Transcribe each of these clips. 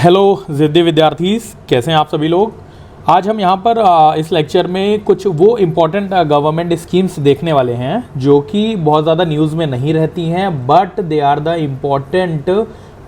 Hello ज़िद्दी विद्यार्थी, कैसे हैं आप सभी लोग। आज हम यहाँ पर इस लेक्चर में कुछ वो इम्पोर्टेंट गवर्नमेंट स्कीम्स देखने वाले हैं जो कि बहुत ज़्यादा न्यूज़ में नहीं रहती हैं, but they are the important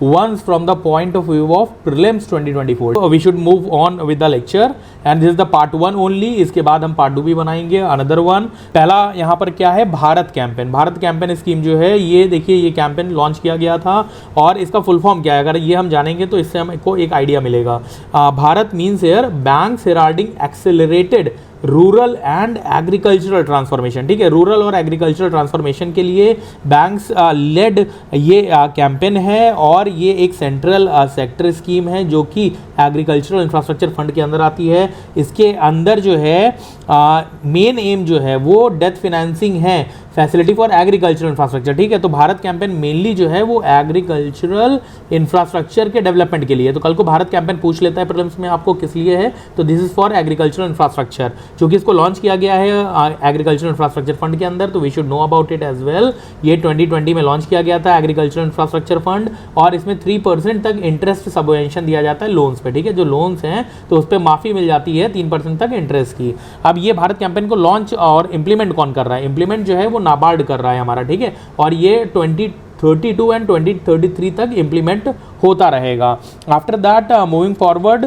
ones from the point of view of prelims 2024. So we should move on with the lecture and this is the part 1 only. इसके बाद हम part 2 भी बनाएंगे, another one. पहला यहाँ पर क्या है, Bharat campaign. Bharat campaign scheme जो है ये देखिए, ये कैंपेन लॉन्च किया गया था और इसका फुल फॉर्म क्या है, अगर ये हम जानेंगे तो इससे हमको एक आइडिया मिलेगा। Bharat means here banks heralding accelerated rural and agricultural transformation. ठीक है, रूरल और एग्रीकल्चरल ट्रांसफॉर्मेशन के लिए बैंक्स लेड ये कैंपेन है और ये एक सेंट्रल सेक्टर स्कीम है जो कि एग्रीकल्चरल इंफ्रास्ट्रक्चर फंड के अंदर आती है। इसके अंदर जो है मेन एम जो है वो डेथ फाइनेंसिंग है, फैसिलिटी फॉर एग्रीकल्चरल इंफ्रास्ट्रक्चर। ठीक है, तो भारत कैंपेन मेनली जो है वो एग्रीकल्चरल इंफ्रास्ट्रक्चर के डेवलपमेंट के लिए। तो कल को भारत कैंपेन पूछ लेता है प्रीलिम्स में आपको किस लिए है, तो this is for agricultural infrastructure, क्योंकि इसको लॉन्च किया गया है एग्रीकल्चरल इंफ्रास्ट्रक्चर फंड के अंदर, तो we should know about it as well. ये 2020 में लॉन्च किया गया था एग्रीकल्चरल इंफ्रास्ट्रक्चर फंड और इसमें 3% तक इंटरेस्ट सबवेंशन दिया जाता है लोन्स पे। ठीक है, जो लोन्स हैं तो उस पर माफी मिल जाती है 3% तक इंटरेस्ट की। अब ये भारत कैंपेन को लॉन्च और इंप्लीमेंट कौन कर रहा है, इंप्लीमेंट जो है वो नाबार्ड कर रहा है हमारा। ठीक है, और ये 2032 एंड 2033 तक इंप्लीमेंट होता रहेगा। After that moving forward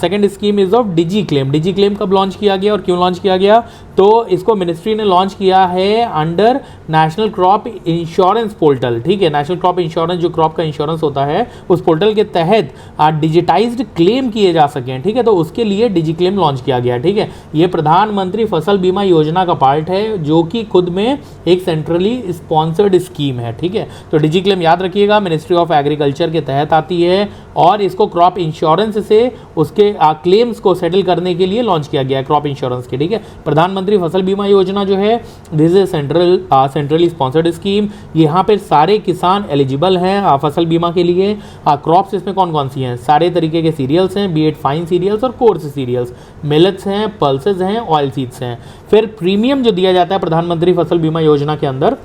second scheme is of DigiClaim. DigiClaim कब लॉन्च किया गया और क्यों लॉन्च किया गया, तो इसको मिनिस्ट्री ने लॉन्च किया है under national crop insurance portal. ठीक है, नेशनल क्रॉप इंश्योरेंस जो क्रॉप का इंश्योरेंस होता है उस पोर्टल के तहत डिजिटाइज्ड क्लेम किए जा सकें। ठीक है, तो उसके लिए डिजी क्लेम लॉन्च किया गया। ठीक है, ये प्रधानमंत्री फसल बीमा योजना का पार्ट है जो कि खुद में एक सेंट्रली स्पॉन्सर्ड स्कीम है। ठीक है, तो डिजी क्लेम याद रखिएगा, मिनिस्ट्री ऑफ एग्रीकल्चर के तहत आती है और इसको क्रॉप इंश्योरेंस से उसके क्लेम्स को सेटल करने के लिए लॉन्च किया गया है क्रॉप इंश्योरेंस के। ठीक है, प्रधानमंत्री फसल बीमा योजना जो है this is centrally sponsored scheme. यहाँ पे सारे किसान एलिजिबल हैं फसल बीमा के लिए। क्रॉप्स इसमें कौन कौन सी हैं, सारे तरीके के सीरियल्स हैं, बी एट फाइन सीरियल्स और कोर्स सीरियल्स, मिलेट्स हैं, पल्सेस हैं, ऑयल सीड्स हैं। फिर प्रीमियम जो दिया जाता है प्रधानमंत्री फसल बीमा योजना के अंदर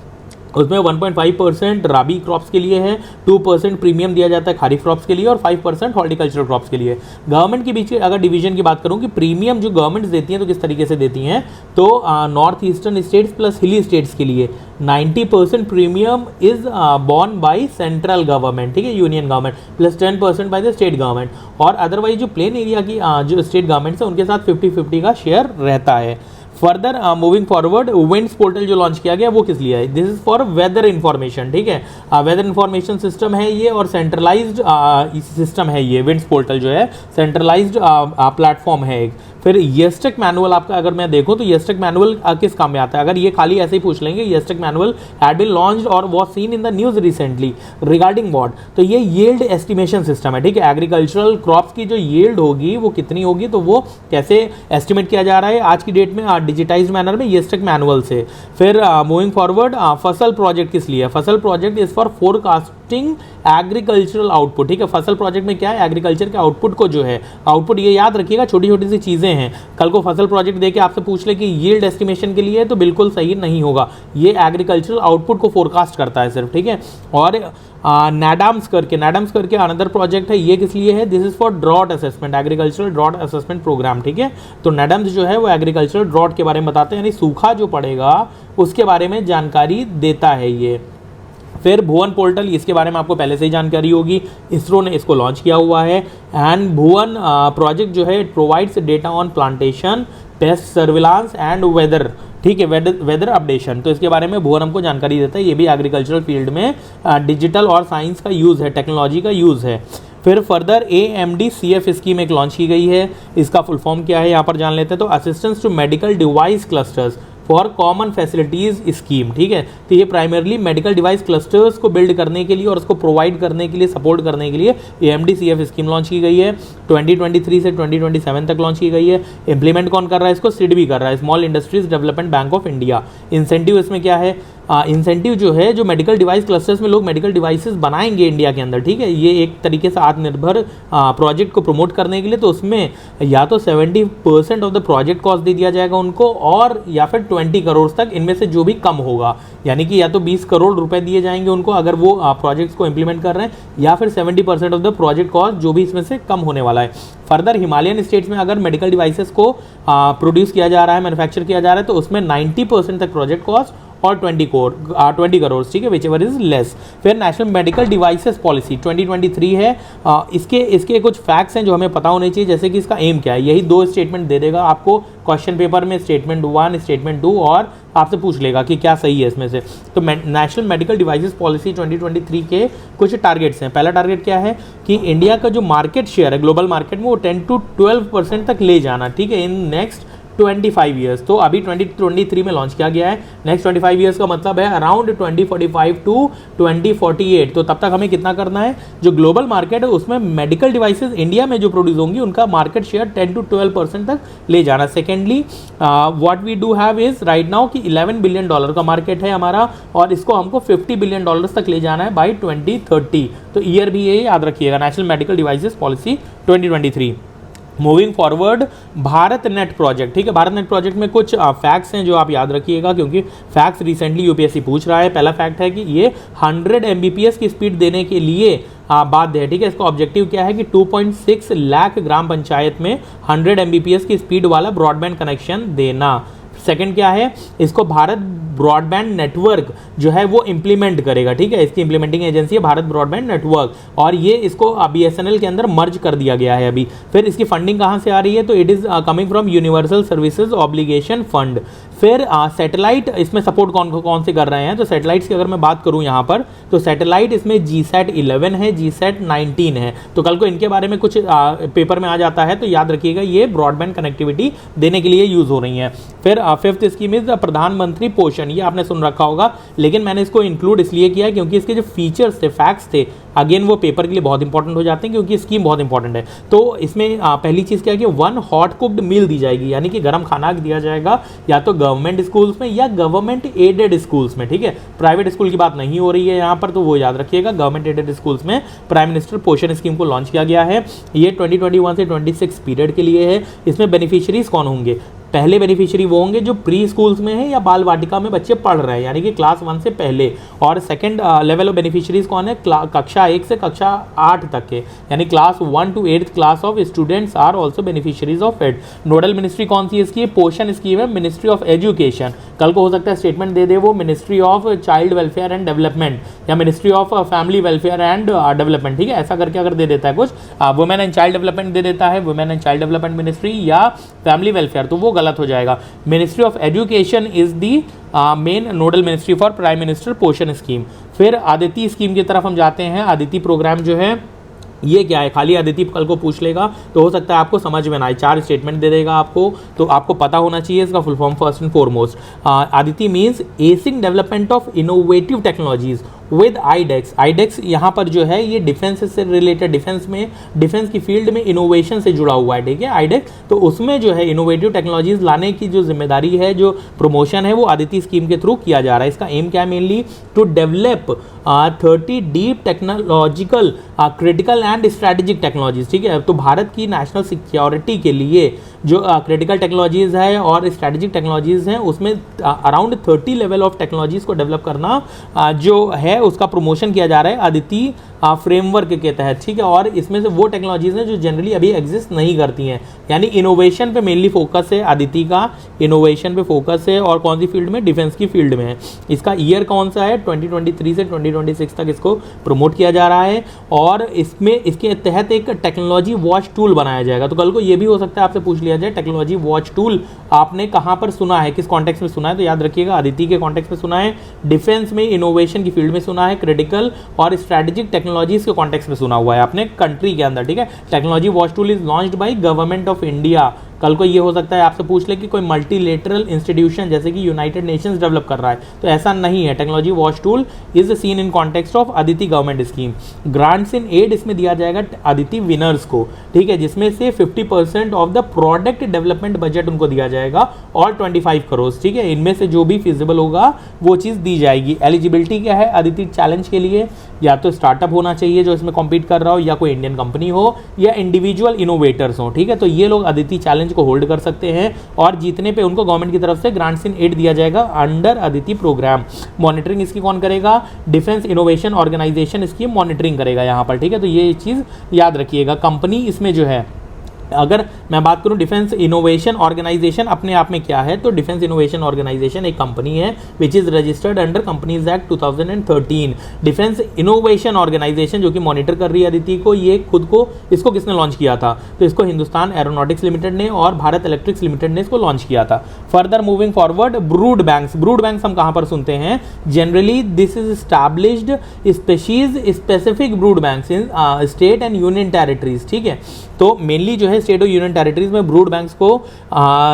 उसमें 1.5% राबी क्रॉप्स के लिए है, 2% प्रीमियम दिया जाता है खारीफ क्रॉप्स के लिए और 5% हॉर्टिकल्चरल क्रॉप्स के लिए। गवर्नमेंट के बीच अगर डिवीजन की बात करूं कि प्रीमियम जो गवर्नमेंट देती हैं तो किस तरीके से देती हैं, तो नॉर्थ ईस्टर्न स्टेट्स प्लस हिली स्टेट्स के लिए 90% premium is born by central government. ठीक है, union government plus 10% by the state government, और अदरवाइज जो प्लेन एरिया की जो स्टेट गवर्नमेंट्स है उनके साथ 50-50 का शेयर रहता है। Further moving forward winds portal जो लॉन्च किया गया वो किस लिए है, this is for weather information. ठीक है, वेदर इंफॉर्मेशन सिस्टम है ये और सेंट्रलाइज्ड सिस्टम है ये। विंड्स पोर्टल जो है सेंट्रलाइज्ड प्लेटफॉर्म है एक। फिर येस्टेक मैनुअल आपका अगर मैं देखूं तो येस्टेक मैनुअल किस काम में आता है, अगर ये खाली ऐसे ही पूछ लेंगे येस्टेक मैनुअल हैड बीन लॉन्च्ड और was seen in the news recently regarding what, तो ये यील्ड एस्टिमेशन सिस्टम है। ठीक है, एग्रीकल्चरल क्रॉप्स की जो यील्ड होगी वो कितनी होगी तो वो कैसे एस्टिमेट किया जा रहा है आज की डेट में डिजिटाइज्ड मैनर में येस्टेक मैनुअल से। फिर मूविंग फॉरवर्ड फसल प्रोजेक्ट किस लिए, फसल project is for forecasting agricultural output. ठीक है, फसल प्रोजेक्ट में क्या है, एग्रीकल्चर के आउटपुट को जो है, आउटपुट ये याद रखिएगा छोटी छोटी सी चीजें हैं। कल को फसल प्रोजेक्ट देके आपसे पूछ ले कि यील्ड एस्टिमेशन के लिए, तो बिल्कुल सही नहीं होगा, ये एग्रीकल्चरल आउटपुट को फोरकास्ट करता है सिर्फ। ठीक है, और नैडम्स करके अनदर प्रोजेक्ट है, ये किस लिए है, this is for drought assessment, agricultural drought assessment programme. ठीक है, तो नैडम्स जो है वो एग्रीकल्चरल ड्रॉट के बारे में बताते हैं, यानी सूखा जो पड़ेगा उसके बारे में जानकारी देता है ये। फिर भुवन पोर्टल, इसके बारे में आपको पहले से ही जानकारी होगी, इसरो ने इसको लॉन्च किया हुआ है। एंड भुवन प्रोजेक्ट जो है it provides data on plantation, pest surveillance and weather. ठीक है, वेदर अपडेशन, तो इसके बारे में भुवन हमको जानकारी देता है। ये भी एग्रीकल्चरल फील्ड में डिजिटल और साइंस का यूज़ है, टेक्नोलॉजी का यूज़ है। फिर फर्दर AMDCF स्कीम एक लॉन्च की गई है, इसका फुल फॉर्म क्या है यहाँ पर जान लेते हैं। तो assistance to medical device clusters for common facilities scheme. ठीक है, तो ये प्राइमरली मेडिकल डिवाइस क्लस्टर्स को बिल्ड करने के लिए और उसको प्रोवाइड करने के लिए, सपोर्ट करने के लिए AMDCF स्कीम लॉन्च की गई है। 2023 से 2027 तक लॉन्च की गई है। इंप्लीमेंट कौन कर रहा है इसको, सिडबी कर रहा है, small industries development bank of India. Incentive इसमें क्या है, इंसेंटिव जो है, जो मेडिकल डिवाइस क्लस्टर्स में लोग मेडिकल डिवाइसेस बनाएंगे इंडिया के अंदर, ठीक है, ये एक तरीके से आत्मनिर्भर प्रोजेक्ट को प्रमोट करने के लिए, तो उसमें या तो 70% ऑफ द प्रोजेक्ट कॉस्ट दे दिया जाएगा उनको, और या फिर 20 करोड़ तक, इनमें से जो भी कम होगा, यानी कि या तो 20 करोड़ रुपए दिए जाएंगे उनको अगर वो प्रोजेक्ट्स को इंप्लीमेंट कर रहे हैं, या फिर 70% ऑफ द प्रोजेक्ट कॉस्ट जो भी इसमें से कम होने वाला है। फर्दर हिमालयन स्टेट्स में अगर मेडिकल डिवाइसेस को प्रोड्यूस किया जा रहा है, मैन्युफैक्चर किया जा रहा है, तो उसमें 90% तक प्रोजेक्ट कॉस्ट और 20 करोड़, ठीक है, विच एवर इज लेस। फिर नेशनल मेडिकल डिवाइसेस पॉलिसी 2023 है। इसके कुछ फैक्ट्स हैं जो हमें पता होने चाहिए, जैसे कि इसका एम क्या है। यही 2 स्टेटमेंट दे देगा आपको क्वेश्चन पेपर में, स्टेटमेंट 1, स्टेटमेंट 2, और आपसे पूछ लेगा कि क्या सही है इसमें से। तो नेशनल मेडिकल डिवाइसेस पॉलिसी 2023 के कुछ टारगेट्स हैं। पहला टारगेट क्या है कि इंडिया का जो मार्केट शेयर है ग्लोबल मार्केट में, वो 10 to 12% तक ले जाना, ठीक है, इन नेक्स्ट 25 ईयर्स। तो अभी 2023 में लॉन्च किया गया है। नेक्स्ट 25 ईयर्स का मतलब है अराउंड 2045 टू 2048। तो तब तक हमें कितना करना है, जो ग्लोबल मार्केट है उसमें मेडिकल डिवाइसेस इंडिया में जो प्रोड्यूस होंगी उनका मार्केट शेयर 10 to 12% तक ले जाना। Secondly, what we do have is right now कि $11 बिलियन का मार्केट है हमारा, और इसको हमको $50 बिलियन तक ले जाना है बाई 2030। तो ईयर भी ये याद रखिएगा, national medical devices policy 2023। Moving forward, Bharat net project, ठीक है, भारत नेट प्रोजेक्ट में कुछ फैक्ट्स हैं जो आप याद रखिएगा, क्योंकि फैक्ट्स रिसेंटली यूपीएससी पूछ रहा है। पहला फैक्ट है कि ये 100 Mbps की स्पीड देने के लिए बाध्य है, ठीक है। इसका ऑब्जेक्टिव क्या है कि 2.6 लाख ग्राम पंचायत में 100 Mbps की स्पीड वाला ब्रॉडबैंड कनेक्शन देना। सेकंड क्या है, इसको भारत ब्रॉडबैंड नेटवर्क जो है वो इंप्लीमेंट करेगा, ठीक है, इसकी इंप्लीमेंटिंग एजेंसी है भारत ब्रॉडबैंड नेटवर्क, और ये इसको BSNL के अंदर मर्ज कर दिया गया है अभी। फिर इसकी फंडिंग कहाँ से आ रही है, तो it is coming from universal services obligation fund. फिर सैटेलाइट इसमें सपोर्ट कौन से कर रहे हैं, तो सैटेलाइट्स की अगर मैं बात करूं यहाँ पर, तो सैटेलाइट इसमें GSAT 11 है, GSAT 19 है। तो कल को इनके बारे में कुछ पेपर में आ जाता है, तो याद रखिएगा ये ब्रॉडबैंड कनेक्टिविटी देने के लिए यूज हो रही है। फिर फिफ्थ स्कीम इज प्रधानमंत्री पोषण, ये आपने सुन रखा होगा, लेकिन मैंने इसको इंक्लूड इसलिए किया क्योंकि इसके जो फीचर्स थे, फैक्ट्स थे, अगेन वो पेपर के लिए बहुत इंपॉर्टेंट हो जाते हैं, क्योंकि स्कीम बहुत इंपॉर्टेंट है। तो इसमें पहली चीज़ क्या है कि 1 हॉट कुक्ड मील दी जाएगी, यानी कि गर्म खाना दिया जाएगा, या तो गवर्नमेंट स्कूल्स में या गवर्नमेंट एडेड स्कूल्स में, ठीक है, प्राइवेट स्कूल की बात नहीं हो रही है यहाँ पर, तो वो याद रखिएगा, गवर्नमेंट एडेड स्कूल्स में प्राइम मिनिस्टर पोषण स्कीम को लॉन्च किया गया है। ये 2021 से 26 पीरियड के लिए है। इसमें बेनिफिशियरीज कौन होंगे, पहले बेनिफिशियरी वो होंगे जो प्री स्कूल्स में है या बाल वाटिका में बच्चे पढ़ रहे हैं, यानी कि क्लास 1 से पहले। और सेकंड लेवल ऑफ बेनिफिशियरीज कौन है, कक्षा 1 से कक्षा 8 तक के, यानी class 1 to 8th class of students are also beneficiaries of it. Nodal ministry कौन सी है इसकी, पोषण स्कीम है, मिनिस्ट्री ऑफ एजुकेशन। कल को हो सकता है स्टेटमेंट दे दे वो ministry of child welfare and development, या ministry of family welfare and development, ठीक है, ऐसा करके अगर दे देता है कुछ, वुमेन एंड चाइल्ड डेवलपमेंट दे देता है, women and child development ministry या फैमिली वेलफेयर, तो वो गलत हो जाएगा। Ministry of education is the main nodal ministry for prime minister Poshan scheme. फिर आदित्य स्कीम की तरफ हम जाते हैं। आदित्य प्रोग्राम जो है ये क्या है, खाली आदित्य कल को पूछ लेगा, तो हो सकता है आपको समझ में ना आए, 4 स्टेटमेंट दे देगा आपको, तो आपको पता होना चाहिए इसका full form. First and foremost, Aditya means acing development of innovative technologies with iDEX. IDEX यहाँ पर जो है ये डिफेंस से रिलेटेड, डिफेंस की फील्ड में इनोवेशन से जुड़ा हुआ है, ठीक है, आईडेक्स। तो उसमें जो है इनोवेटिव टेक्नोलॉजीज लाने की जो जिम्मेदारी है, जो प्रमोशन है, वो आदित्य स्कीम के थ्रू किया जा रहा है। इसका एम क्या है, mainly to develop 30 deep technological critical and strategic technologies, ठीक है। तो भारत की नेशनल सिक्योरिटी के लिए जो क्रिटिकल टेक्नोलॉजीज है और स्ट्रैटेजिक टेक्नोलॉजीज हैं, उसमें अराउंड 30 लेवल ऑफ टेक्नोलॉजीज को डेवलप करना जो है उसका प्रमोशन किया जा रहा है आदित्य फ्रेमवर्क के तहत, ठीक है। और इसमें से वो टेक्नोलॉजीज हैं जो जनरली अभी एग्जिस्ट नहीं करती हैं, यानी इनोवेशन पे मेनली फोकस है आदित्य का, इनोवेशन पे फोकस है, और कौन सी फील्ड में, डिफेंस की फील्ड में है। इसका ईयर कौन सा है, 2023 से 2026 तक इसको प्रमोट किया जा रहा है, और इसमें इसके तहत एक टेक्नोलॉजी वॉच टूल बनाया जाएगा। तो कल को ये भी हो सकता है आपसे पूछ लिया जाए, टेक्नोलॉजी वॉच टूल आपने कहाँ पर सुना है, किस कॉन्टेक्स्ट में सुना है, तो याद रखिएगा आदित्य के कॉन्टेक्स्ट में सुना है, डिफेंस में इनोवेशन की फील्ड में सुना है, क्रिटिकल और स्ट्रैटेजिक टेक्नोलॉजीज के कॉन्टेक्स्ट में सुना हुआ है अपने कंट्री के अंदर, ठीक है। Technology watch tool is launched by government of India कल को ये हो सकता है आपसे पूछ ले कि कोई मल्टीलेटरल इंस्टीट्यूशन जैसे कि यूनाइटेड नेशंस डेवलप कर रहा है, तो ऐसा नहीं है। Technology watch tool is seen in context of Aditi government scheme. Grants in aid इसमें दिया जाएगा अदिति विनर्स को, ठीक है, जिसमें से 50% of the product development budget उनको दिया जाएगा और 25 करोड़, ठीक है, इनमें से जो भी फिजिबल होगा वो चीज़ दी जाएगी। एलिजिबिलिटी क्या है अदिति चैलेंज के लिए? या तो स्टार्टअप होना चाहिए जो इसमें कॉम्पीट कर रहा हो, या कोई इंडियन कंपनी हो, या इंडिविजुअल इनोवेटर्स हो, ठीक है। तो ये लोग अदिति चैलेंज को होल्ड कर सकते हैं और जीतने पे उनको गवर्नमेंट की तरफ से ग्रांट्स इन एड दिया जाएगा अंडर अदिति प्रोग्राम। मॉनिटरिंग इसकी कौन करेगा? डिफेंस इनोवेशन ऑर्गेनाइजेशन इसकी मॉनिटरिंग करेगा यहाँ पर, ठीक है। तो ये चीज़ याद रखिएगा। कंपनी इसमें जो है, अगर मैं बात करूं डिफेंस इनोवेशन ऑर्गेनाइजेशन अपने आप में क्या है, तो डिफेंस इनोवेशन ऑर्गेनाइजेशन एक कंपनी है which is registered under companies act 2013। Defence innovation organisation जो कि मॉनिटर कर रही है अदिति को, ये खुद को, इसको किसने लॉन्च किया था? तो इसको हिंदुस्तान एरोनॉटिक्स लिमिटेड ने और भारत इलेक्ट्रिक्स लिमिटेड ने इसको लॉन्च किया था। Further moving forward, brood banks. Brood banks हम कहां पर सुनते हैं? Generally this is established species specific brood banks in state and union territories, ठीक है। तो मेनली जो है स्टेट और यूनियन टेरिटरीज में ब्रूड बैंक्स को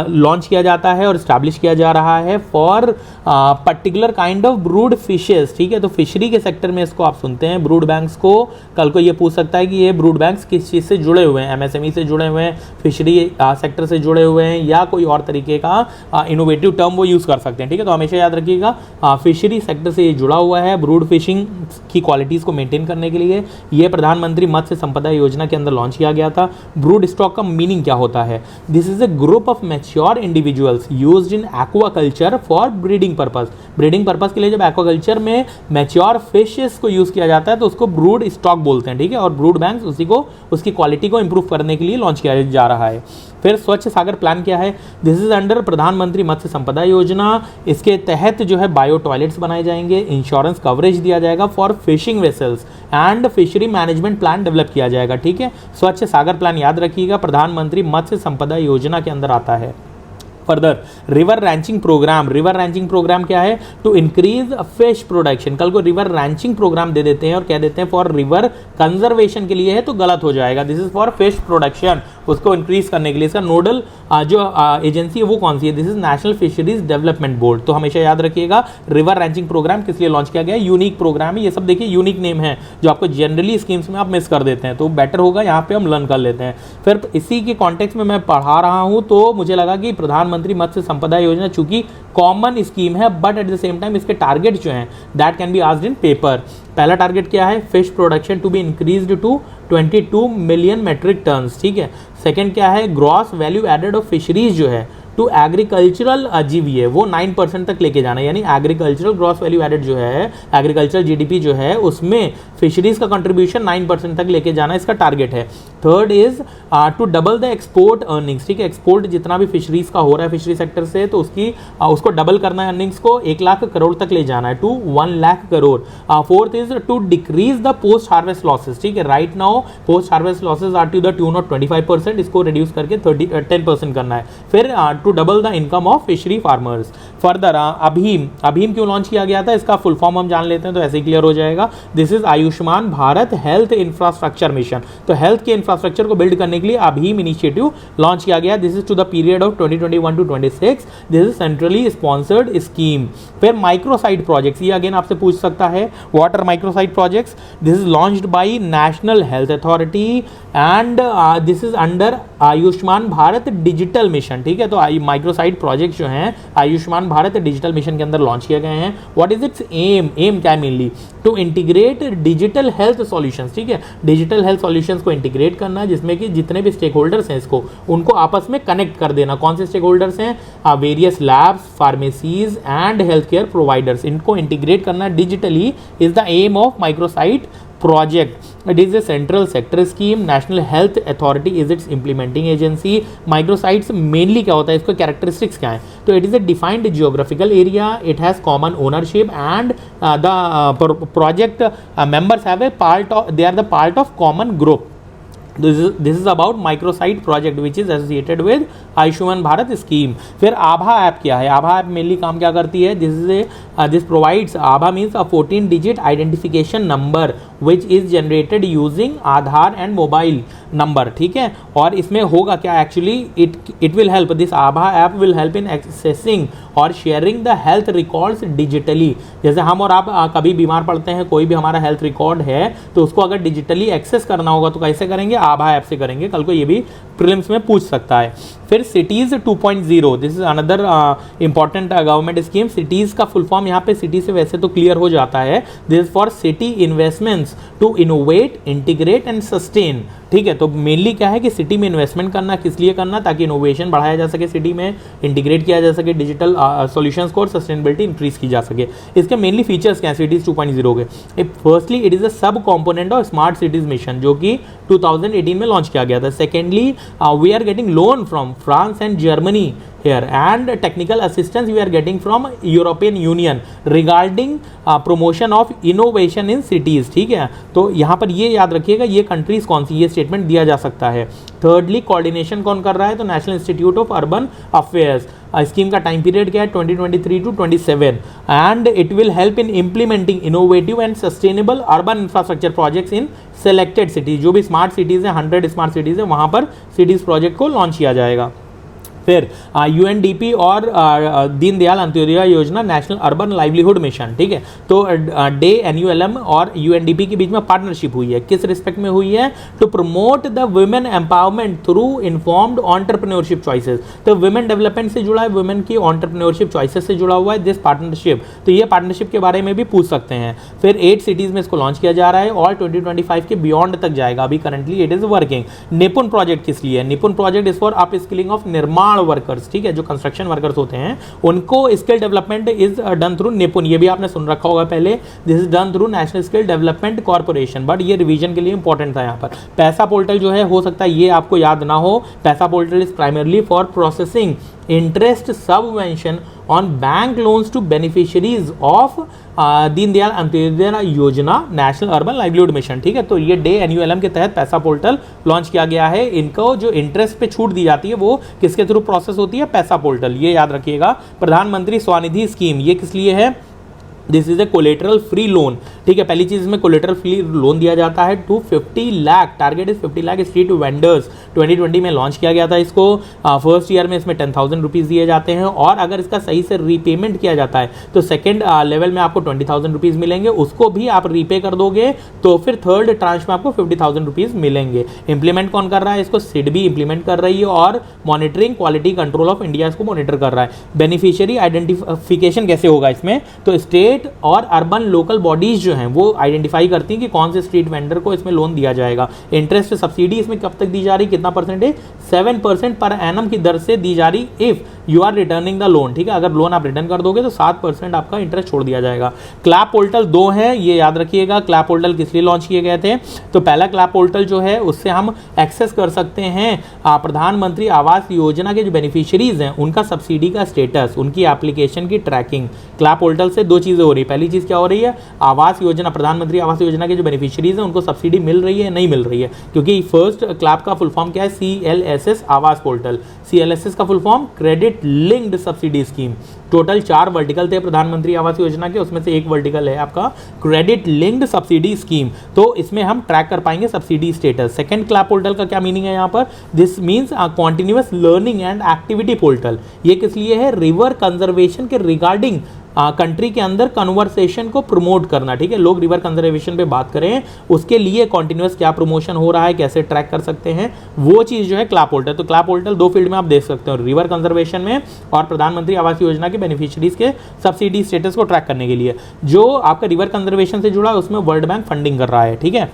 लॉन्च किया जाता है और स्टैब्लिश किया जा रहा है for particular kind of brood fishes, ठीक है। तो फिशरी के सेक्टर में इसको आप सुनते हैं ब्रूड बैंक्स को। कल को ये पूछ सकता है कि ये ब्रूड बैंक्स किस चीज़ से जुड़े हुए हैं? एमएसएमई से जुड़े हुए हैं, फिशरी सेक्टर से जुड़े हुए हैं, या कोई और तरीके का इनोवेटिव टर्म वो यूज़ कर सकते हैं, ठीक है। तो हमेशा याद रखिएगा फिशरी सेक्टर से ये जुड़ा हुआ है ब्रूड फिशिंग की क्वालिटीज़ को मेंटेन करने के लिए। ये प्रधानमंत्री मत्स्य संपदा योजना के अंदर लॉन्च किया गया था। ब्रूड स्टॉक का मीनिंग क्या होता है? This is a group of mature individuals used in aquaculture for breeding purpose. Breeding purpose के लिए जब एक्वाकल्चर में मैच्योर फिशेस को यूज किया जाता है तो उसको ब्रूड स्टॉक बोलते हैं, ठीक है। और ब्रूड बैंक्स उसी को, उसकी क्वालिटी को इंप्रूव करने के लिए लॉन्च किया जा रहा है। फिर स्वच्छ सागर प्लान क्या है? दिस इज अंडर प्रधानमंत्री मत्स्य संपदा योजना। इसके तहत जो है बायो टॉयलेट्स बनाए जाएंगे, इंश्योरेंस कवरेज दिया जाएगा for fishing vessels and fishery management plan develop किया जाएगा, ठीक है। स्वच्छ सागर प्लान याद रखिएगा, प्रधानमंत्री मत्स्य संपदा योजना के अंदर आता है। Further river ranching programme. River ranching programme क्या है? To increase fish production. कल को रिवर रैंचिंग प्रोग्राम दे देते हैं और कह देते हैं फॉर रिवर कंजर्वेशन के लिए है, तो गलत हो जाएगा। This is for fish production, उसको इंक्रीज करने के लिए। इसका नोडल जो एजेंसी है वो कौन सी है? This is national fisheries development board. तो हमेशा याद रखिएगा रिवर रैंचिंग प्रोग्राम किस लिए लॉन्च किया गया है? यूनिक प्रोग्राम है। ये सब देखिए यूनिक नेम है जो आपको जनरली स्कीम्स में आप मिस कर देते हैं, तो बेटर होगा यहाँ पे हम लर्न कर लेते हैं। फिर इसी के कॉन्टेक्स्ट में मैं पढ़ा रहा हूँ तो मुझे लगा कि प्रधानमंत्री मत्स्य संपदा योजना चूंकि कॉमन स्कीम है but at the same time इसके टारगेट जो हैं that can be asked in paper. पहला टारगेट क्या है? Fish production to be increased to 22 million metric tons, ठीक है। सेकंड क्या है? Gross value added of fisheries जो है टू एग्रीकल्चरल जीवीए वो 9% तक लेके जाना है, यानी एग्रीकल्चरल ग्रॉस वैल्यू एडेड जो है, एग्रीकल्चरल जीडीपी जो है उसमें फिशरीज का कंट्रीब्यूशन 9% तक लेके जाना इसका टारगेट है। Third is to double the export earnings, ठीक है। एक्सपोर्ट जितना भी फिशरीज का हो रहा है फिशरी सेक्टर से, तो उसको डबल करना है, अर्निंग्स को 1 लाख करोड़ तक ले जाना है, to 1 lakh crore. Fourth is to decrease the post harvest losses, ठीक है। Right now post harvest losses are to the tune of 25%, इसको रिड्यूस करके 10% करना है। फिर to double the income of fishery farmers. Further अभीम क्यों लॉन्च किया गया था? इसका फुल फॉर्म हम जान लेते हैं तो ऐसे ही क्लियर हो जाएगा। This is Ayushman Bharat health infrastructure mission. तो हेल्थ के इंफ्रास्ट्रक्चर को बिल्ड करने के लिए अभीम इनिशिएटिव लॉन्च किया गया। This is to the period of 2021 to 26। This is centrally sponsored scheme. फिर माइक्रोसाइट प्रोजेक्ट्स, ये अगेन आपसे पूछ सकता है what are microsite projects? This is launched by national health authority and this is under Ayushman Bharat digital mission, ठीक है। तो microsite project जो हैं आयुष्मान भारत डिजिटल मिशन के अंदर लॉन्च किए गए हैं। What is its aim? Aim क्या है mainly? To integrate digital health solutions, ठीक है। डिजिटल हेल्थ सॉल्यूशंस को इंटीग्रेट करना जिसमें कि जितने भी स्टेक होल्डर्स हैं इसको उनको आपस में कनेक्ट कर देना। कौन से स्टेक होल्डर्स हैं? Various labs, pharmacies and health care providers, इनको इंटीग्रेट करना digitally is the aim of microsite project. It is a central sector scheme. National Health Authority is its implementing agency. Microsites mainly क्या होता है, इसको characteristics क्या है? तो it is a defined geographical area. It has common ownership and the project members have a part of, they are the part of common group. This is about microsite project which is associated with Ayushman Bharat scheme. फिर आभा app क्या है? आभा app mainly काम क्या करती है? This is this provides, Abha means a 14 digit identification number which is generated using Aadhaar and mobile number, ठीक है। और इसमें होगा क्या actually, it will help, this Abha app will help in accessing और sharing the health records digitally. जैसे हम और आप कभी बीमार पड़ते हैं, कोई भी हमारा हेल्थ रिकॉर्ड है तो उसको अगर डिजिटली एक्सेस करना होगा तो कैसे करेंगे, आभा ऐप से करेंगे। कल को ये भी प्रीलिम्स में पूछ सकता है। फिर cities 2.0, this is another important government scheme. Cities का फुल फॉर्म यहाँ पे सिटी से वैसे तो क्लियर हो जाता है, this is for city investments to innovate, integrate and sustain, ठीक है। तो मेनली क्या है कि सिटी में इन्वेस्टमेंट करना, किस लिए करना, ताकि इनोवेशन बढ़ाया जा सके सिटी में, इंटीग्रेट किया जा सके डिजिटल सॉल्यूशंस को और सस्टेनेबिलिटी इंक्रीज की जा सके। इसके मेनली फीचर्स क्या है सिटीज 2.0 के? Firstly it is a sub component of smart cities mission जो कि 2018 में लॉन्च किया गया था। Secondly we are getting loan from France and Germany here, and technical assistance we are getting from European Union regarding promotion of innovation in cities, ठीक है। तो यहाँ पर ये याद रखिएगा ये कंट्रीज कौन सी, ये स्टेटमेंट दिया जा सकता है। थर्डली कोऑर्डिनेशन कौन कर रहा है, तो national institute of urban affairs. Scheme का टाइम पीरियड क्या है, 2023 to 27, and it will help in implementing innovative and sustainable urban infrastructure projects in selected cities. जो भी स्मार्ट सिटीज है, 100 स्मार्ट सिटीज है, वहाँ पर सिटीज प्रोजेक्ट को लॉन्च किया जाएगा। फिर यूएनडीपी और Deendayal Antyodaya Yojana, national urban livelihood mission, ठीक है। तो डे एनयूएलएम और यूएनडीपी के बीच में पार्टनरशिप हुई है, किस रिस्पेक्ट में हुई है, to promote the women empowerment through informed entrepreneurship choices. तो वुमेन डेवलपमेंट से जुड़ा है, वुमेन की एंटरप्रेन्योरशिप चॉइसेस से जुड़ा हुआ है दिस पार्टनरशिप। तो ये पार्टनरशिप के बारे में भी पूछ सकते हैं। फिर 8 सिटीज में इसको लॉन्च किया जा रहा है और 2025 के बियॉन्ड तक जाएगा। अभी करंटली इट इज वर्किंग। निपुण प्रोजेक्ट किस लिए है, निपुण project is for up skilling of निर्माण वर्कर्स, ठीक है, जो कंस्ट्रक्शन वर्कर्स होते हैं उनको skill development is done through निपुण। ये भी आपने सुन रखा होगा पहले, this is done through national skill development corporation, but ये रिवीजन के लिए इंपॉर्टेंट था यहाँ पर। पैसा पोर्टल जो है, हो सकता है ये आपको याद ना हो, Paisa portal is primarily for processing interest subvention on bank loans to beneficiaries of Deendayal Antyodaya Yojana, national urban livelihood mission, ठीक है। तो ये डे एनयूएलएम के तहत पैसा पोर्टल लॉन्च किया गया है। इनको जो इंटरेस्ट पे छूट दी जाती है वो किसके थ्रू प्रोसेस होती है, पैसा पोर्टल, ये याद रखिएगा। प्रधानमंत्री स्वनिधि स्कीम, ये किस लिए है, this is A collateral free loan, ठीक है। पहली चीज इसमें कोलेटरल फ्री लोन दिया जाता है to 50 lakh, target is 50 lakh street vendors. 2020 में लॉन्च किया गया था इसको। फर्स्ट ईयर में इसमें 10,000 रुपीज़ दिए जाते हैं और अगर इसका सही से रीपेमेंट किया जाता है तो सेकेंड लेवल में आपको 20,000 रुपीज़ मिलेंगे, उसको भी आप रीपे कर दोगे तो फिर थर्ड ट्रांच में आपको 50,000 रुपीज़ मिलेंगे। इंप्लीमेंट कौन कर रहा है इसको, सिडबी इंप्लीमेंट कर रही है और monitoring quality control of India इसको मॉनिटर कर रहा है। बेनिफिशियरी आइडेंटिफिकेशन कैसे होगा इसमें, तो स्टेट और अर्बन लोकल बॉडीज जो हैं वो आइडेंटिफाई करती हैं कि कौन से स्ट्रीट वेंडर को इसमें लोन दिया जाएगा। इंटरेस्ट सब्सिडी इसमें कब तक दी जा रही, कितना परसेंटेज, 7% पर एनम की दर से दी जा रही if you are returning the loan, ठीक है। अगर लोन आप रिटर्न कर दोगे तो 7% आपका इंटरेस्ट छोड़ दिया जाएगा। क्लैप पोर्टल 2 है, ये याद रखिएगा। क्लैप पोर्टल किस लिए लॉन्च किए गए थे, तो पहला क्लैप पोर्टल जो है उससे हम एक्सेस कर सकते हैं प्रधानमंत्री आवास योजना के जो बेनिफिशियरीज हैं उनका सब्सिडी का स्टेटस, उनकी एप्लीकेशन की ट्रैकिंग। क्लैप पोर्टल से 2 चीज़ें हो रही है, पहली चीज़ क्या हो रही है, आवास योजना, प्रधानमंत्री आवास योजना के जो बेनिफिशियरीज हैं उनको सब्सिडी मिल रही है नहीं मिल रही है, क्योंकि फर्स्ट क्लैप का फुल फॉर्म क्या है, CLSS आवास पोर्टल। CLSS का full form credit linked subsidy scheme. Total 4 vertical थे प्रधानमंत्री आवास योजना के, उसमें से एक वर्टिकल है आपका क्रेडिट लिंक्ड सब्सिडी स्कीम। तो इसमें हम ट्रैक कर पाएंगे subsidy status. Second clap portal का क्या मीनिंग है यहाँ पर, this means continuous learning and activity portal. ये किस लिए है, रिवर कंजर्वेशन के रिगार्डिंग कंट्री के अंदर कन्वर्सेशन को प्रमोट करना, ठीक है। लोग रिवर कंजर्वेशन पे बात करें उसके लिए कॉन्टिन्यूअस क्या प्रमोशन हो रहा है, कैसे ट्रैक कर सकते हैं, वो चीज़ जो है क्लैप पोर्टल। तो क्लैप पोर्टल 2 फील्ड में आप देख सकते हो, रिवर कंजर्वेशन में और प्रधानमंत्री आवास योजना के बेनिफिशियरीज के सब्सिडी स्टेटस को ट्रैक करने के लिए। जो आपका रिवर कंजर्वेशन से जुड़ा है उसमें वर्ल्ड बैंक फंडिंग कर रहा है, ठीक है।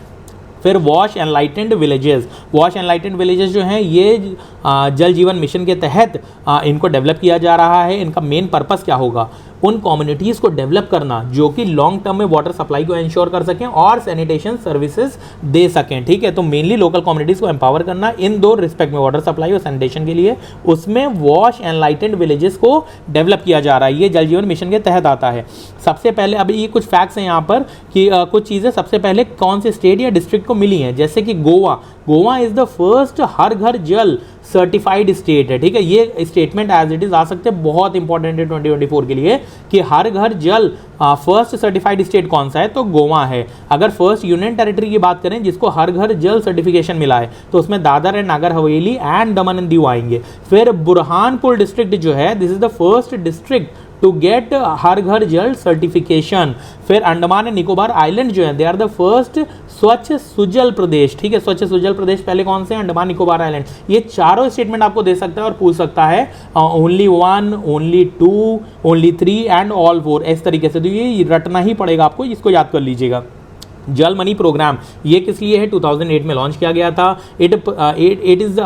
फिर wash enlightened villages, wash enlightened villages जो हैं ये जल जीवन मिशन के तहत इनको डेवलप किया जा रहा है। इनका मेन पर्पस क्या होगा, उन कम्युनिटीज़ को डेवलप करना जो कि लॉन्ग टर्म में वाटर सप्लाई को इंश्योर कर सकें और सैनिटेशन सर्विसेज दे सकें, ठीक है। तो मेनली लोकल कम्युनिटीज़ को एम्पावर करना इन 2 रिस्पेक्ट में, वाटर सप्लाई और सैनिटेशन के लिए, उसमें वॉश एनलाइटेंड विलेजेस को डेवलप किया जा रहा है। ये जल जीवन मिशन के तहत आता है। सबसे पहले अभी ये कुछ फैक्ट्स हैं यहाँ पर कि कुछ चीज़ें सबसे पहले कौन से स्टेट या डिस्ट्रिक्ट को मिली हैं, जैसे कि Goa Goa is the first Har Ghar Jal certified state है, ठीक है। ये स्टेटमेंट एज इट इज आ सकते हैं, बहुत इंपॉर्टेंट है 2024 के लिए कि हर घर जल फर्स्ट सर्टिफाइड स्टेट कौन सा है, तो गोवा है। अगर फर्स्ट यूनियन टेरिटरी की बात करें जिसको हर घर जल सर्टिफिकेशन मिला है, तो उसमें Dadar and Nagar Haveli and Daman and Diu आएंगे। फिर बुरहानपुर डिस्ट्रिक्ट जो है, this is the first district to get Har Ghar Jal certification. फिर अंडमान एंड निकोबार आइलैंड जो है, दे आर द फर्स्ट स्वच्छ सुजल प्रदेश, ठीक है। स्वच्छ सुजल प्रदेश पहले कौन से हैं, अंडमान निकोबार आइलैंड। ये चारों स्टेटमेंट आपको दे सकता है और पूछ सकता है only 1, only 2, only 3 and all 4, इस तरीके से। तो ये रटना ही पड़ेगा आपको, इसको याद कर लीजिएगा। जल मनी प्रोग्राम ये किस लिए है, 2008 में लॉन्च किया गया था। It is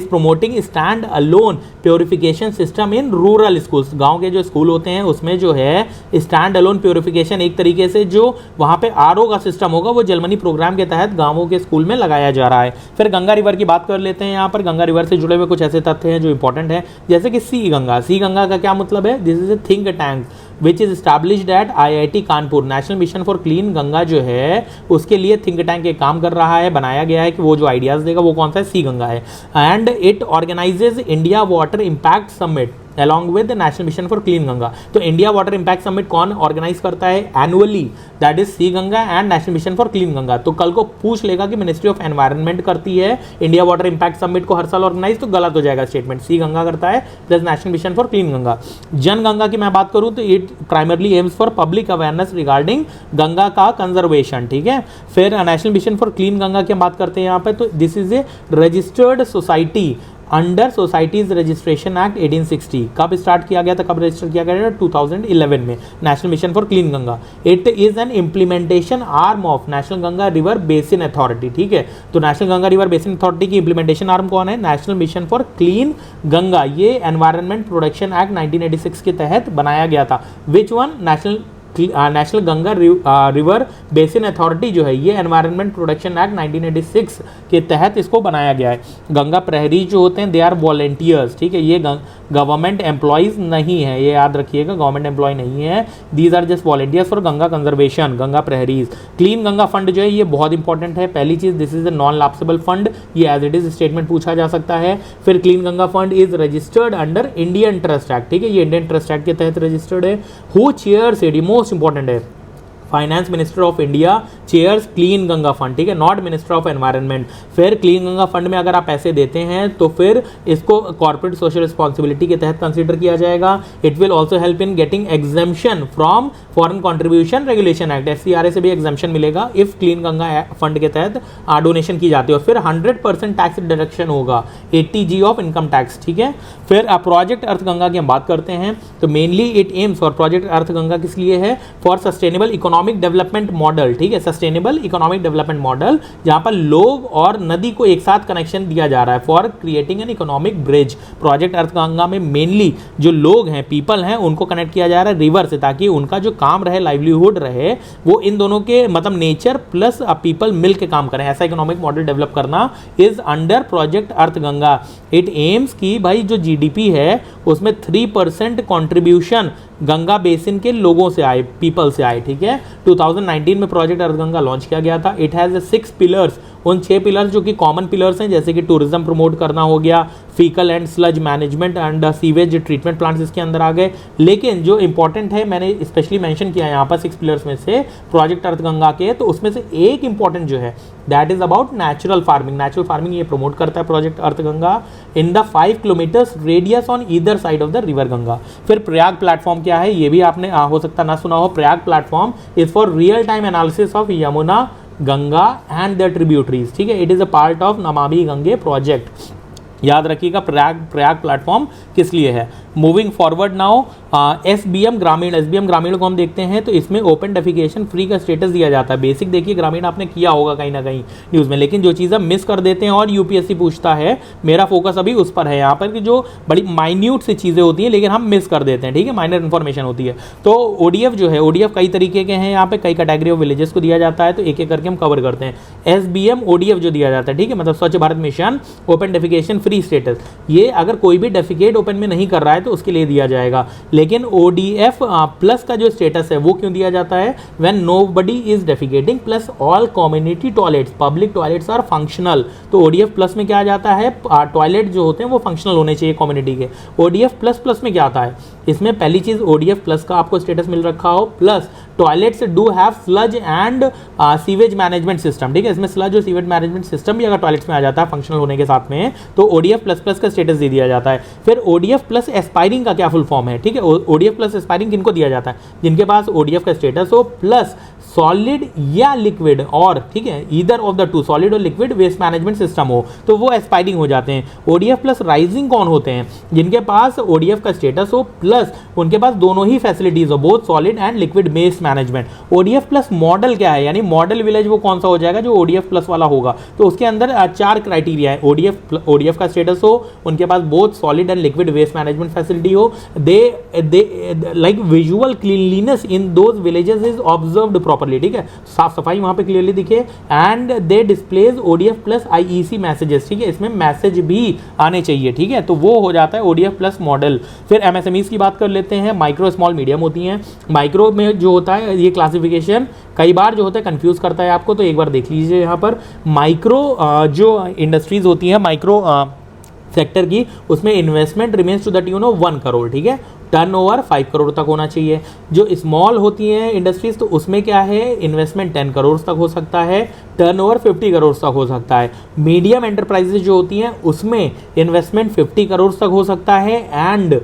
promoting stand alone purification system in rural schools. गांव के जो स्कूल होते हैं उसमें जो है स्टैंड अलोन प्योरिफिकेशन, एक तरीके से जो वहां पे आरओ का सिस्टम होगा वो जलमनी प्रोग्राम के तहत गांवों के स्कूल में लगाया जा रहा है। फिर गंगा रिवर की बात कर लेते हैं। यहाँ पर गंगा रिवर से जुड़े हुए कुछ ऐसे तथ्य हैं जो इंपॉर्टेंट है, जैसे कि सी गंगा। सी गंगा का क्या मतलब है, this is a think tank which is established at IIT Kanpur. National mission for clean Ganga जो है उसके लिए थिंक टैंक एक काम कर रहा है, बनाया गया है कि वो जो आइडियाज देगा वो कौन सा है, सी गंगा है। And it organises India water impact summit along with the national mission for clean Ganga. तो इंडिया वाटर इम्पैक्ट समिट कौन ऑर्गेनाइज करता है annually, that is C Ganga and national mission for clean Ganga. तो कल को पूछ लेगा कि मिनिस्ट्री ऑफ एनवायरनमेंट करती है इंडिया वाटर इम्पैक्ट समिट को हर साल ऑर्गेनाइज, तो गलत हो जाएगा स्टेटमेंट। सी गंगा करता है plus national mission for clean Ganga. जन गंगा की मैं बात करूं तो it primarily AIIMS for public awareness regarding Ganga का कंजर्वेशन, ठीक है। फिर national mission for clean Ganga की हम बात करते हैं यहाँ पे, तो this is A registered society under societies registration act 1860। कब स्टार्ट किया गया था, कब रजिस्टर किया गया था, 2011 में, national mission for clean Ganga. It is an implementation arm of national Ganga river basin authority, ठीक है। तो national Ganga river basin authority की इम्प्लीमेंटेशन आर्म कौन है, national mission for clean Ganga. ये एनवायरमेंट प्रोटेक्शन एक्ट 1986 के तहत बनाया गया था। Which one, national Ganga river basin authority जो है ये एनवायरनमेंट प्रोटेक्शन एक्ट 1986 के तहत इसको बनाया गया है। गंगा प्रहरी जो होते हैं दे आर वॉलेंटियर्स, ठीक है। ये गवर्नमेंट एम्प्लॉइज नहीं है, ये याद रखिएगा, गवर्नमेंट एम्प्लॉय नहीं है। These are just volunteers for Ganga conservation, Ganga Praharis. Clean Ganga fund जो है ये बहुत इंपॉर्टेंट है। पहली चीज, this is a non lapsable fund, ये एज इट इज स्टेटमेंट पूछा जा सकता है। फिर clean Ganga fund is registered under Indian trust act, ठीक है, ये इंडियन ट्रस्ट एक्ट के तहत रजिस्टर्ड है। Who chairs it, most important है, finance minister of India chairs clean Ganga fund, ठीक है, नॉट मिनिस्टर ऑफ एनवायरनमेंट। फिर क्लीन गंगा फंड में अगर आप पैसे देते हैं तो फिर इसको कॉर्पोरेट सोशल रिस्पॉन्सिबिलिटी के तहत कंसीडर किया जाएगा। It will also help in getting exemption from foreign contribution regulation act, FCRA से भी एग्जेम्पशन मिलेगा इफ क्लीन गंगा फंड के तहत डोनेशन की जाती है। और फिर 100% टैक्स डिडक्शन होगा, 80G ऑफ इनकम टैक्स, ठीक है। फिर प्रोजेक्ट अर्थ गंगा की हम बात करते हैं तो mainly it aims for, project Arth Ganga किस लिए है, for sustainable economic development model, ठीक है, सस्टेनेबल इकोनॉमिक डेवलपमेंट मॉडल, जहां पर लोग और नदी को एक साथ कनेक्शन दिया जा रहा है, for creating an economic bridge. Project Arth Ganga में मेनली जो लोग हैं, पीपल हैं, उनको कनेक्ट किया जा रहा है रिवर से, ताकि उनका जो काम रहे, लाइवलीहुड रहे, वो इन दोनों के मतलब नेचर प्लस पीपल मिल के काम करें, ऐसा इकोनॉमिक मॉडल डेवलप करना is under project Arth Ganga. It aims की भाई जो GDP है उसमें 3% कॉन्ट्रीब्यूशन गंगा बेसिन के लोगों से आए, पीपल से आए, ठीक है। 2019 में प्रोजेक्ट अर्थ गंगा लॉन्च किया गया था। इट हैज 6 पिलर्स, उन 6 पिलर्स जो कि कॉमन पिलर्स हैं, जैसे कि टूरिज्म प्रमोट करना हो गया, faecal and sludge management and sewage treatment plants इसके अंदर आ गए। लेकिन जो इंपॉर्टेंट है, मैंने स्पेशली मेंशन किया यहाँ पर 6 पिलर्स में से प्रोजेक्ट अर्थ गंगा के, तो उसमें से एक इंपॉर्टेंट जो है that is about natural farming. Natural farming ये प्रमोट करता है project Arth Ganga in the 5 kilometres radius on either side of the river Ganga. फिर प्रयाग प्लेटफॉर्म क्या है, ये भी आपने हो सकता ना सुना हो। Prayag platform is for real time analysis of Yamuna, Ganga and the tributaries, ठीक है। It is a part of Namami Gange project. याद रखिएगा प्रयाग प्लेटफॉर्म किस लिए है। मूविंग फॉरवर्ड नाउ, SBM ग्रामीण को हम देखते हैं तो इसमें ओपन डेफिकेशन फ्री का स्टेटस दिया जाता है। बेसिक देखिए ग्रामीण आपने किया होगा कहीं ना कहीं न्यूज़ में, लेकिन जो चीज़ मिस कर देते हैं और UPSC पूछता है, मेरा फोकस अभी उस पर है यहाँ पर कि जो बड़ी माइन्यूट सी चीज़ें होती हैं लेकिन हम मिस कर देते हैं, ठीक है, माइनर इन्फॉर्मेशन होती है। तो ODF जो है, ODF कई तरीके के हैं, यहाँ पे कई कैटेगरी ऑफ विलेजेस को दिया जाता है, तो एक एक करके हम कवर करते हैं। SBM ODF जो दिया जाता है, ठीक है, मतलब स्वच्छ Bharat mission open defecation free status, ये अगर कोई भी डेफिकेट ओपन में नहीं कर रहा है तो उसके लिए दिया जाएगा। लेकिन ODF प्लस का जो स्टेटस है वो क्यों दिया जाता है? When nobody is defecating plus all community toilets public toilets are functional. तो ODF प्लस में क्या आ जाता है? टॉयलेट जो होते हैं वो फंक्शनल होने चाहिए कम्युनिटी के। ODF प्लस प्लस में क्या आता है? इसमें पहली चीज ODF प्लस का आपको स्टेटस मिल रखा हो, plus toilets do have sludge and sewage management system. ठीक है, इसमें स्लज और सीवेज मैनेजमेंट सिस्टम भी अगर टॉयलेट्स में आ जाता है फंक्शनल होने के साथ में, तो ODF प्लस प्लस का स्टेटस दे दिया जाता है। फिर ODF प्लस एस्पायरिंग का क्या फुल फॉर्म है? ठीक है, ODF प्लस एस्पायरिंग किनको दिया जाता है? जिनके पास ODF का स्टेटस हो प्लस सॉलिड या लिक्विड, और ठीक है either of the two, solid और लिक्विड वेस्ट मैनेजमेंट सिस्टम हो, तो वो एस्पायरिंग हो जाते हैं। ODF प्लस राइजिंग कौन होते हैं? जिनके पास ODF का स्टेटस हो प्लस उनके पास दोनों ही फैसिलिटीज हो, both solid and liquid waste management. ODF plus model क्या है? यानी मॉडल विलेज वो कौन सा हो जाएगा जो ODF प्लस वाला होगा? तो उसके अंदर 4 क्राइटेरिया है। ODF का स्टेटस हो, उनके पास both solid and liquid waste management facility हो, they like visual cleanliness in those villages is observed properly. ठीक है, साफ सफाई वहां पे क्लियरली दिखे, and they displays ODF plus IEC messages. ठीक है, इसमें मैसेज भी आने चाहिए। ठीक है, तो वो हो जाता है ODF प्लस मॉडल। फिर MSMEs की बात कर लेते हैं। माइक्रो स्मॉल मीडियम होती हैं। माइक्रो में जो होता है ये क्लासिफिकेशन कई बार जो होता है कंफ्यूज करता है आपको, तो एक बार देख लीजिए यहाँ पर। माइक्रो जो इंडस्ट्रीज होती हैं माइक्रो सेक्टर की, उसमें investment remains to the tune of 1 crore. ठीक है, टर्नओवर 5 करोड़ तक होना चाहिए। जो स्मॉल होती हैं इंडस्ट्रीज, तो उसमें क्या है? इन्वेस्टमेंट 10 करोड़ तक हो सकता है, टर्नओवर 50 करोड़ तक हो सकता है। मीडियम एंटरप्राइजेज जो होती हैं उसमें इन्वेस्टमेंट 50 करोड़ तक हो सकता है, एंड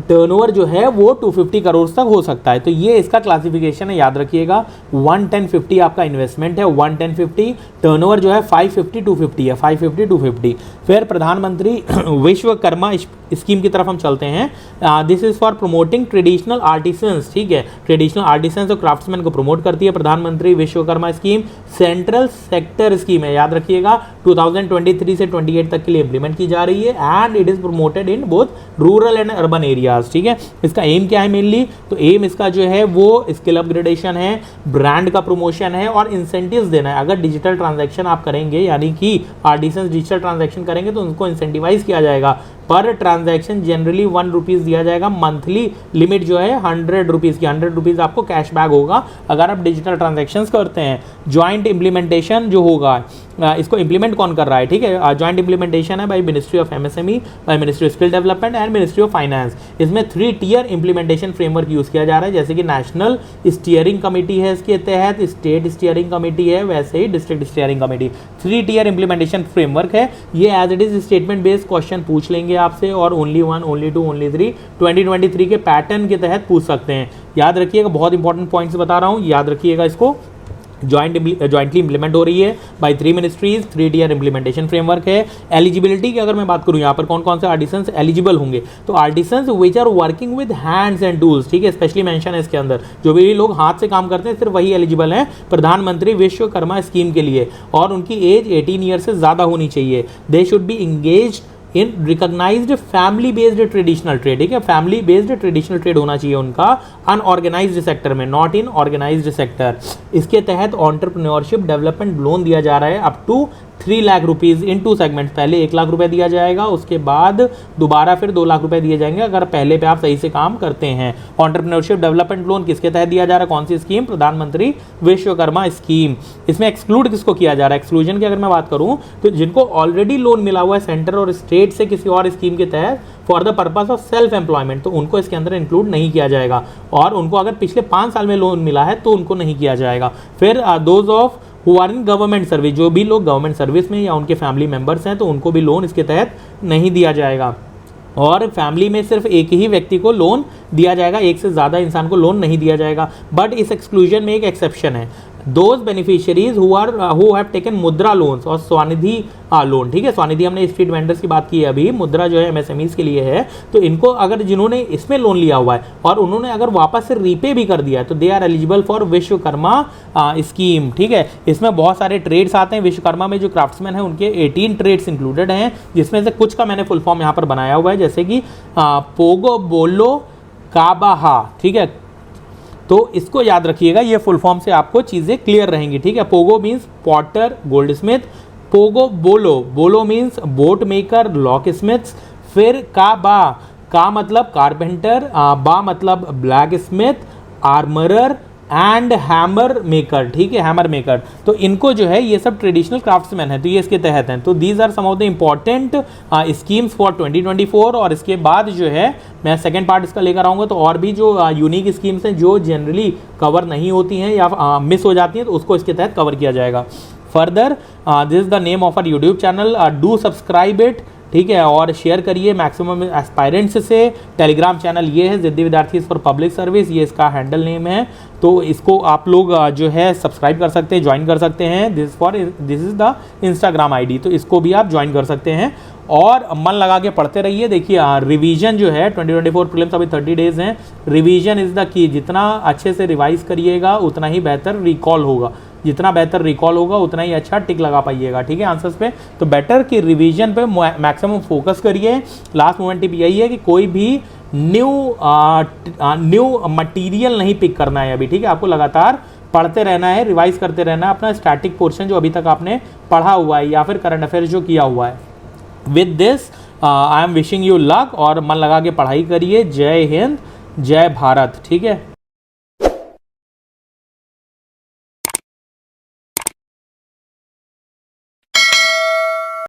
टर्नओवर जो है वो 250 करोड़ तक हो सकता है। तो ये इसका क्लासिफिकेशन है, याद रखिएगा। 110-50 आपका इन्वेस्टमेंट है, 110-50 टर्नओवर जो है 550-250 है, 550-250। फिर प्रधानमंत्री विश्वकर्मा स्कीम की तरफ हम चलते हैं। This is for promoting traditional artisans. ठीक है, ट्रेडिशनल आर्टिसंस और क्राफ्ट्समैन को प्रमोट करती है प्रधानमंत्री Vishwakarma scheme. Central sector scheme है, याद रखिएगा। 2023 से 28 तक के लिए इंप्लीमेंट की जा रही है, and it is promoted in both rural and urban areas. ठीक है, इसका एम क्या है मेनली? तो एम इसका जो है वो स्किल अपग्रेडेशन है, ब्रांड का प्रमोशन है, और इंसेंटिव्स देना है। अगर डिजिटल ट्रांजैक्शन आप करेंगे, यानी कि आर्टिसंस डिजिटल ट्रांजैक्शन करेंगे, तो उनको इंसेंटिवाइज किया जाएगा। पर ट्रांजैक्शन जनरली 1 रुपीज़ दिया जाएगा। मंथली लिमिट जो है 100 रुपीज़ की, 100 रुपीज़ आपको कैशबैक होगा अगर आप डिजिटल ट्रांजैक्शंस करते हैं। ज्वाइंट इंप्लीमेंटेशन जो होगा, इसको इंप्लीमेंट कौन कर रहा है? ठीक है, ज्वाइंट इंप्लीमेंटेशन है by ministry of MSME, by ministry of skill development and ministry of finance. इसमें 3 टियर इंप्लीमेंटेशन फ्रेमवर्क यूज किया जा रहा है, जैसे कि नेशनल स्टीयरिंग कमेटी है इसके तहत, स्टेट स्टीयरिंग कमेटी है, वैसे ही district steering committee. 3 tier implementation framework है ये। As it is statement based question पूछ लेंगे आपसे, और ओनली 1, ओनली 2, ओनली 3 2023 के पैटर्न के तहत पूछ सकते हैं। याद रखिएगा, बहुत इंपॉर्टेंट पॉइंट्स बता रहा हूं, याद रखिएगा इसको। ज्वाइंटली इंप्लीमेंट हो रही है by 3 ministries, 3 tier implementation framework है। एलिजिबिलिटी की अगर मैं बात करूं, यहाँ पर कौन कौन से आर्टिसंस एलिजिबल होंगे? तो artisans which are working with hands and tools. ठीक है, स्पेशली मेंशन है इसके अंदर, जो भी लोग हाथ से काम करते हैं सिर्फ वही एलिजिबल हैं प्रधानमंत्री विश्वकर्मा स्कीम के लिए, और उनकी एज 18 ईयर से ज्यादा होनी चाहिए। They should be engaged in recognised family based traditional trade. ठीक है, फैमिली बेस्ड ट्रेडिशनल ट्रेड होना चाहिए उनका, अनऑर्गेनाइज्ड सेक्टर में, नॉट इन ऑर्गेनाइज्ड सेक्टर। इसके तहत एंटरप्रेन्योरशिप डेवलपमेंट लोन दिया जा रहा है up to 3 lakh rupees in 2 segments. पहले 1 लाख रुपए दिया जाएगा, उसके बाद दोबारा फिर 2 लाख रुपए दिए जाएंगे अगर पहले पे आप सही से काम करते हैं। एंटरप्रेन्योरशिप डेवलपमेंट लोन किसके तहत दिया जा रहा है? कौन सी स्कीम? प्रधानमंत्री विश्वकर्मा स्कीम। इसमें एक्सक्लूड किसको किया जा रहा है? एक्सक्लूजन की अगर मैं बात करूं, तो जिनको ऑलरेडी लोन मिला हुआ है सेंटर और स्टेट से किसी और स्कीम के तहत for the purpose of self employment, तो उनको इसके अंदर इंक्लूड नहीं किया जाएगा। और उनको अगर पिछले 5 साल में लोन मिला है तो उनको नहीं किया जाएगा। फिर those of who are in government service, जो भी लोग गवर्नमेंट सर्विस में या उनके फैमिली मेंबर्स हैं, तो उनको भी लोन इसके तहत नहीं दिया जाएगा। और फैमिली में सिर्फ एक ही व्यक्ति को लोन दिया जाएगा, एक से ज़्यादा इंसान को लोन नहीं दिया जाएगा। बट इस एक्सक्लूजन में एक एक्सेप्शन है, those beneficiaries who have taken मुद्रा लोन्स और स्वनिधि लोन। ठीक है, स्वनिधि हमने स्ट्रीट वेंडर्स की बात की है अभी, मुद्रा जो है MSMEs के लिए है। तो इनको अगर जिन्होंने इसमें लोन लिया हुआ है और उन्होंने अगर वापस से रीपे भी कर दिया है, तो they are eligible for Vishwakarma scheme. ठीक है, इसमें बहुत सारे ट्रेड्स आते हैं। विश्वकर्मा में जो क्राफ्ट्समैन है उनके 18 ट्रेड्स इंक्लूडेड हैं, जिसमें से कुछ का मैंने फुल फॉर्म यहाँ पर बनाया हुआ है, जैसे कि पोगो बोलो काबाहा। ठीक है, तो इसको याद रखिएगा, ये फुल फॉर्म से आपको चीजें क्लियर रहेंगी। ठीक है, Pogo means Potter gold Smith, Pogo बोलो, बोलो means boat maker lock Smiths, फिर काबा, का मतलब कारपेंटर, बा मतलब black Smith, armourer and hammer maker, ठीक है, हैमर मेकर। तो इनको जो है ये सब ट्रेडिशनल क्राफ्ट्समैन है, तो ये इसके तहत हैं। तो these are some of the important schemes for 2024। और इसके बाद जो है मैं सेकेंड पार्ट इसका लेकर आऊँगा, तो और भी जो यूनिक स्कीम्स हैं जो जनरली कवर नहीं होती हैं या मिस हो जाती हैं, तो उसको इसके तहत कवर किया जाएगा। Further this is the name of our YouTube channel, do subscribe it, ठीक है, और शेयर करिए मैक्सिमम एस्पायरेंट्स से। टेलीग्राम चैनल ये है जिद्दी विद्यार्थी फॉर पब्लिक सर्विस, ये इसका हैंडल नेम है। तो इसको आप लोग जो है सब्सक्राइब कर सकते हैं, ज्वाइन कर सकते हैं। This is the Instagram ID, तो इसको भी आप ज्वाइन कर सकते हैं और मन लगा के पढ़ते रहिए। देखिए रिवीजन जो है 2024 प्रीलिम्स अभी 30 डेज हैं। रिवीजन इज द की, जितना अच्छे से रिवाइज करिएगा उतना ही बेहतर रिकॉल होगा, जितना बेहतर रिकॉल होगा उतना ही अच्छा टिक लगा पाइएगा, ठीक है, आंसर्स पे। तो बेटर कि रिवीजन पे मैक्सिमम फोकस करिए। लास्ट मोमेंट टिप यही है कि कोई भी न्यू मटेरियल नहीं पिक करना है अभी, ठीक है, आपको लगातार पढ़ते रहना है, रिवाइज करते रहना है अपना स्टैटिक पोर्शन जो अभी तक आपने पढ़ा हुआ है या फिर करंट अफेयर्स जो किया हुआ है। With this I am wishing you luck और मन लगा के पढ़ाई करिए। जय हिंद, जय भारत, ठीक है।